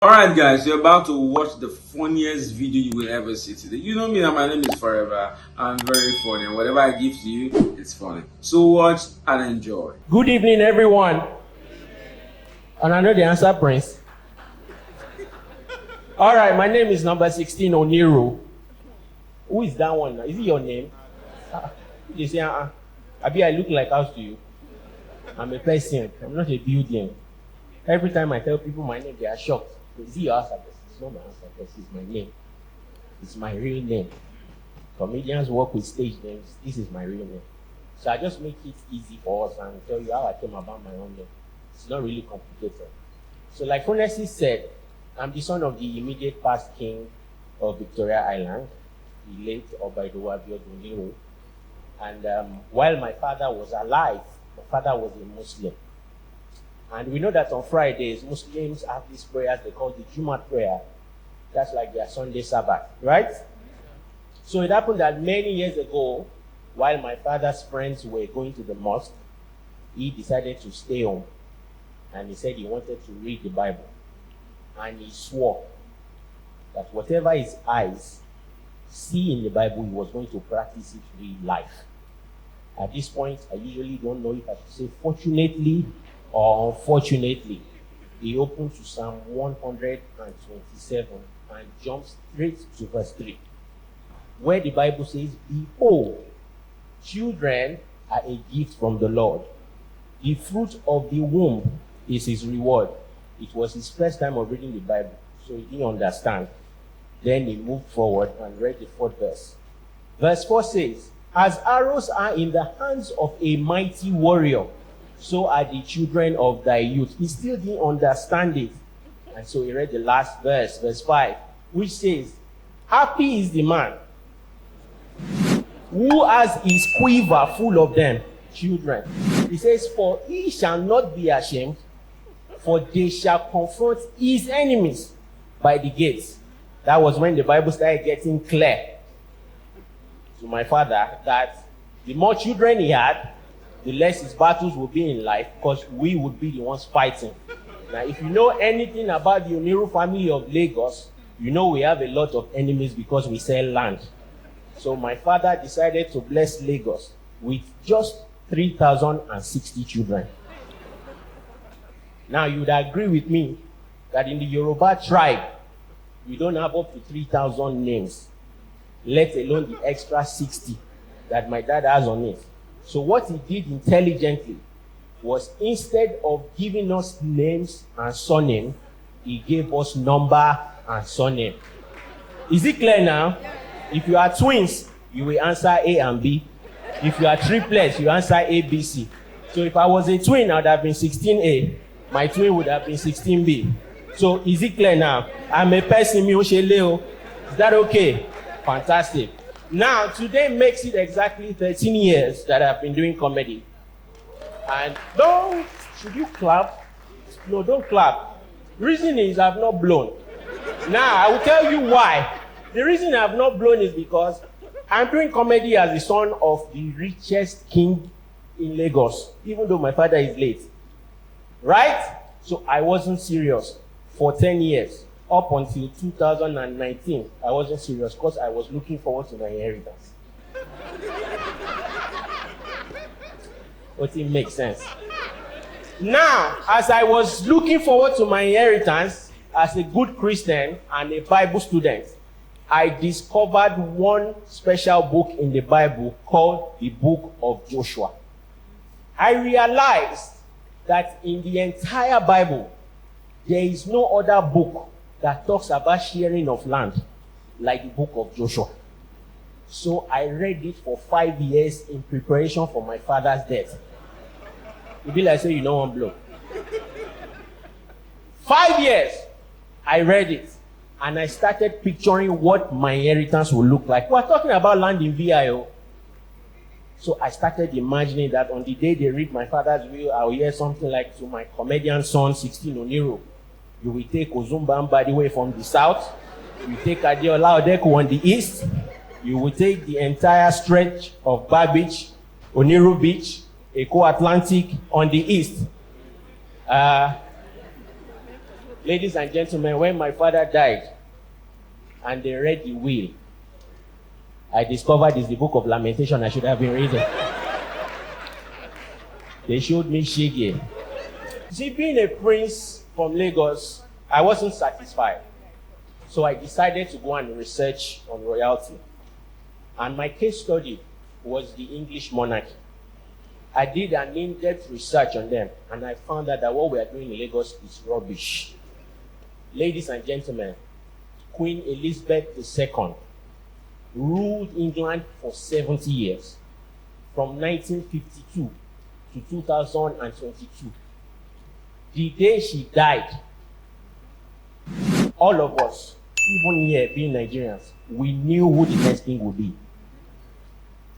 Alright guys, you're about to watch the funniest video you will ever see today. You know me, and my name is Forever. I'm very funny, and whatever I give to you, it's funny. So watch and enjoy. Good evening, everyone. And I know the answer, Prince. All right, my name is number 16, Oniru. Who is that one? Is it your name? You say, Abi, I look like house to you. I'm a person. I'm not a building. Every time I tell people my name, they are shocked. Is it your house address? It's not my house address. It's my name. It's my real name. Comedians work with stage names. This is my real name. So I just make it easy for us and tell you how I came about my own name. It's not really complicated. So like Funessi said, I'm the son of the immediate past king of Victoria Island, the late Obaidowa Oniru. And while my father was alive, my father was a Muslim. And we know that on Fridays, Muslims have these prayers they call the Jumat prayer. That's like their Sunday Sabbath, right? So it happened that many years ago, while my father's friends were going to the mosque, he decided to stay home. And he said he wanted to read the Bible. And he swore that whatever his eyes see in the Bible, he was going to practice it in life. At this point, I usually don't know if I should say fortunately or unfortunately. He opened to Psalm 127 and jumps straight to verse 3, where the Bible says, "Behold, children are a gift from the Lord. The fruit of the womb is his reward." It was his first time of reading the Bible, so he didn't understand. Then he moved forward and read the fourth verse. Verse 4 says, "As arrows are in the hands of a mighty warrior, so are the children of thy youth." He still didn't understand it. And so he read the last verse, verse 5, which says, "Happy is the man who has his quiver full of them," children. He says, "For he shall not be ashamed, for they shall confront his enemies by the gates." That was when the Bible started getting clear to my father that the more children he had, the less his battles would be in life, because we would be the ones fighting. Now, if you know anything about the Oniru family of Lagos, you know we have a lot of enemies because we sell land. So my father decided to bless Lagos with just 3,060 children. Now, you would agree with me that in the Yoruba tribe, we don't have up to 3,000 names, let alone the extra 60 that my dad has on it. So what he did intelligently was, instead of giving us names and surname, he gave us number and surname. Is it clear now? If you are twins, you will answer A and B. If you are triplets, you answer A, B, C. So if I was a twin, I would have been 16A. My twin would have been 16B. So is it clear now? I'm a person, is that okay? Fantastic. Now, today makes it exactly 13 years that I've been doing comedy. And should you clap? No, don't clap. The reason is I've not blown. Now, I will tell you why. The reason I've not blown is because I'm doing comedy as the son of the richest king in Lagos, even though my father is late. Right? So I wasn't serious for 10 years. Up until 2019, I wasn't serious because I was looking forward to my inheritance. But it makes sense. Now, as I was looking forward to my inheritance as a good Christian and a Bible student, I discovered one special book in the Bible called the Book of Joshua. I realized that in the entire Bible, there is no other book that talks about sharing of land like the book of Joshua. So I read it for 5 years in preparation for my father's death. It be like say you know one blow. 5 years, I read it, and I started picturing what my inheritance would look like. We're talking about land in VIO. So I started imagining that on the day they read my father's will, I'll hear something like, "To my comedian son, 16 Oniru, you will take Ozumba Mbadiwe from the south. You take Adeola Odeku on the east. You will take the entire stretch of Bar Beach, Oniru Beach, Eko Atlantic on the east. Ladies and gentlemen, when my father died and they read the will, I discovered it's the book of Lamentation I should have been reading. They showed me Shege. See, being a prince from Lagos, I wasn't satisfied. So I decided to go and research on royalty. And my case study was the English monarchy. I did an in-depth research on them, and I found out that what we are doing in Lagos is rubbish. Ladies and gentlemen, Queen Elizabeth II ruled England for 70 years, from 1952 to 2022. The day she died, all of us, even here being Nigerians, we knew who the next king would be.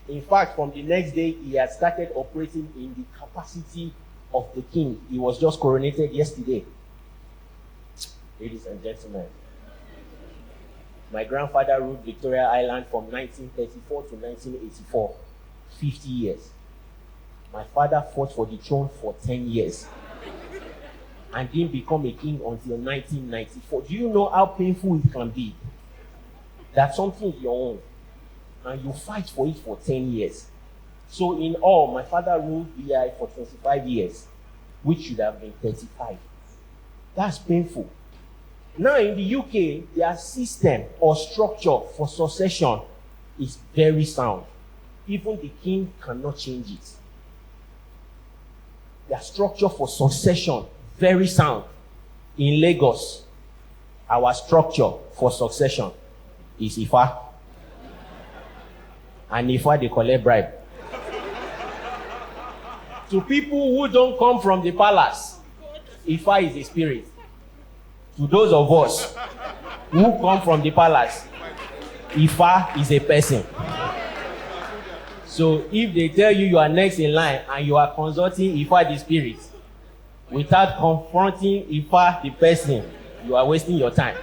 In fact, from the next day, he had started operating in the capacity of the king. He was just coronated yesterday. Ladies and gentlemen, my grandfather ruled Victoria Island from 1934 to 1984, 50 years. My father fought for the throne for 10 years and didn't become a king until 1994. Do you know how painful it can be that something is your own and you fight for it for 10 years? So in all, my father ruled BI for 25 years, which should have been 35. That's painful. Now in the UK, their system or structure for succession is very sound. Even the king cannot change it. Their structure for succession, very sound. In Lagos, our structure for succession is Ifa. And Ifa, they collect bribe. To people who don't come from the palace, Ifa is a spirit. To those of us who come from the palace, Ifa is a person. So if they tell you are next in line and you are consulting Ifa the spirit without confronting Ifa the person, you are wasting your time.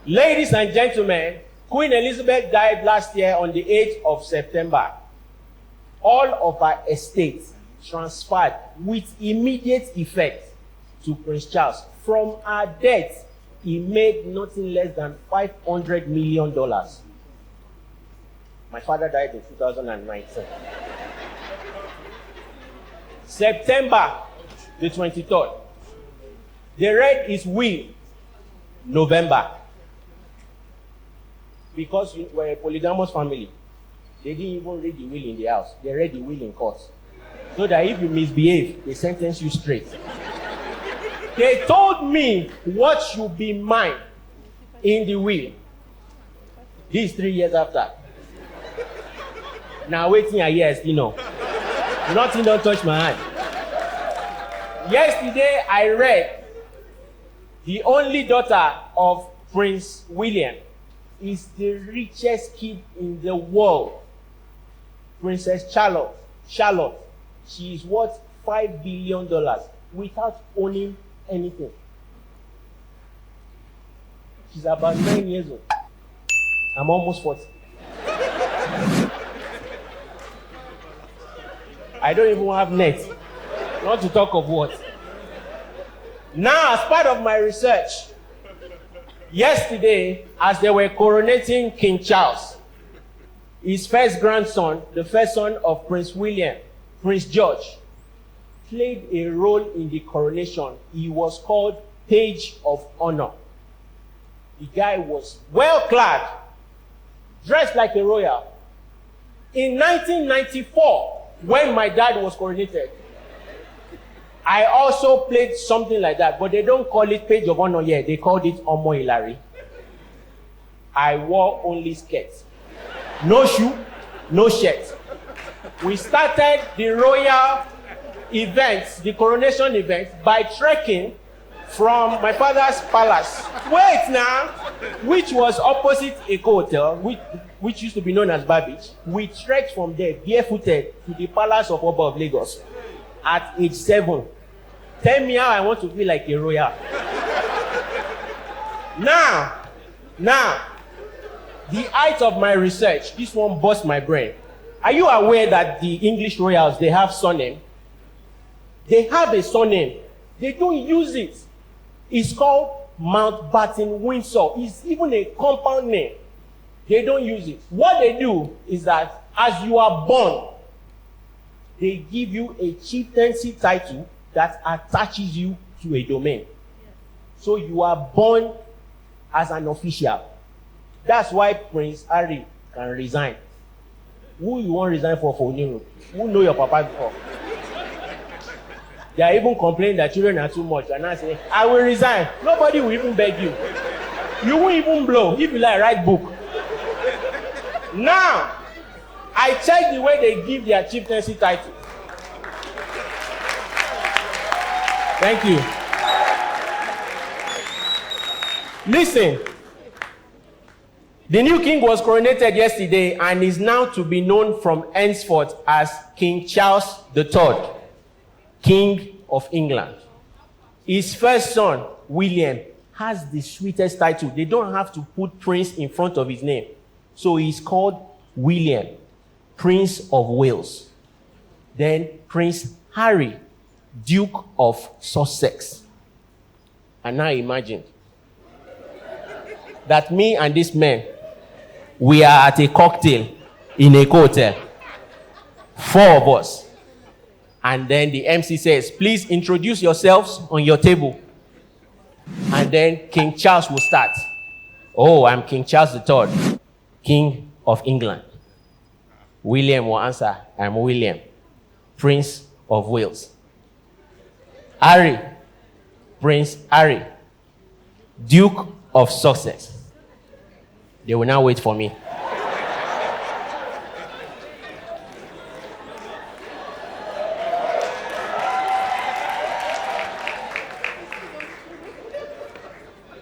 Ladies and gentlemen, Queen Elizabeth died last year on the 8th of September. All of her estate transferred with immediate effect to Prince Charles. From her death, he made nothing less than $500 million. My father died in 2019. September the 23rd. They read his will November. Because we were a polygamous family, they didn't even read the will in the house. They read the will in court. So that if you misbehave, they sentence you straight. They told me what should be mine in the will. This is 3 years after. Now waiting a year, you know. Nothing don't touch my hand. Yesterday I read the only daughter of Prince William is the richest kid in the world. Princess Charlotte. She is worth $5 billion without owning anything. She's about 9 years old. I'm almost 40. I don't even have net. Not to talk of what. Now, as part of my research, yesterday, as they were coronating King Charles, his first grandson, the first son of Prince William, Prince George, played a role in the coronation. He was called Page of Honor. The guy was well clad, dressed like a royal. In 1994, when my dad was coronated, I also played something like that, but they don't call it Page of Honor yet. They called it Omo Hilary. I wore only skirts. No shoe, no shirt. We started the royal events, the coronation events, by trekking from my father's palace. Wait now, which was opposite Eco Hotel, which used to be known as Babbage. We trekked from there, barefooted, to the palace of Oba of Lagos at age 7. Tell me how I want to feel like a royal. Now, the height of my research, this one burst my brain. Are you aware that the English royals, they have surname? They have a surname. They don't use it. It's called Mountbatten Windsor. It's even a compound name. They don't use it. What they do is that as you are born, they give you a chieftaincy title that attaches you to a domain. So you are born as an official. That's why Prince Harry can resign. Who you want to resign for Oniru? Who know your papa before? They are even complaining that children are too much. And I say, I will resign. Nobody will even beg you. You won't even blow if you like write book. Now, I check the way they give their chieftaincy title. Thank you. Listen. The new king was coronated yesterday and is now to be known from henceforth as King Charles III, King of England. His first son, William, has the sweetest title. They don't have to put Prince in front of his name. So he's called William, Prince of Wales. Then Prince Harry, Duke of Sussex. And now imagine that me and this man, we are at a cocktail in a hotel. 4 of us. And then the MC says, please introduce yourselves on your table. And then King Charles will start. Oh, I'm King Charles III, King of England. William will answer, I'm William, Prince of Wales. Harry, Prince Harry, Duke of Sussex. They will now wait for me.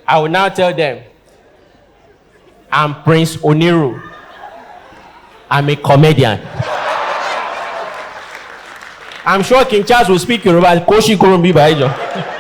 I will now tell them, I'm Prince Oniru. I'm a comedian. I'm sure King Charles will speak Yoruba. Koshi Kurumbi Baijo.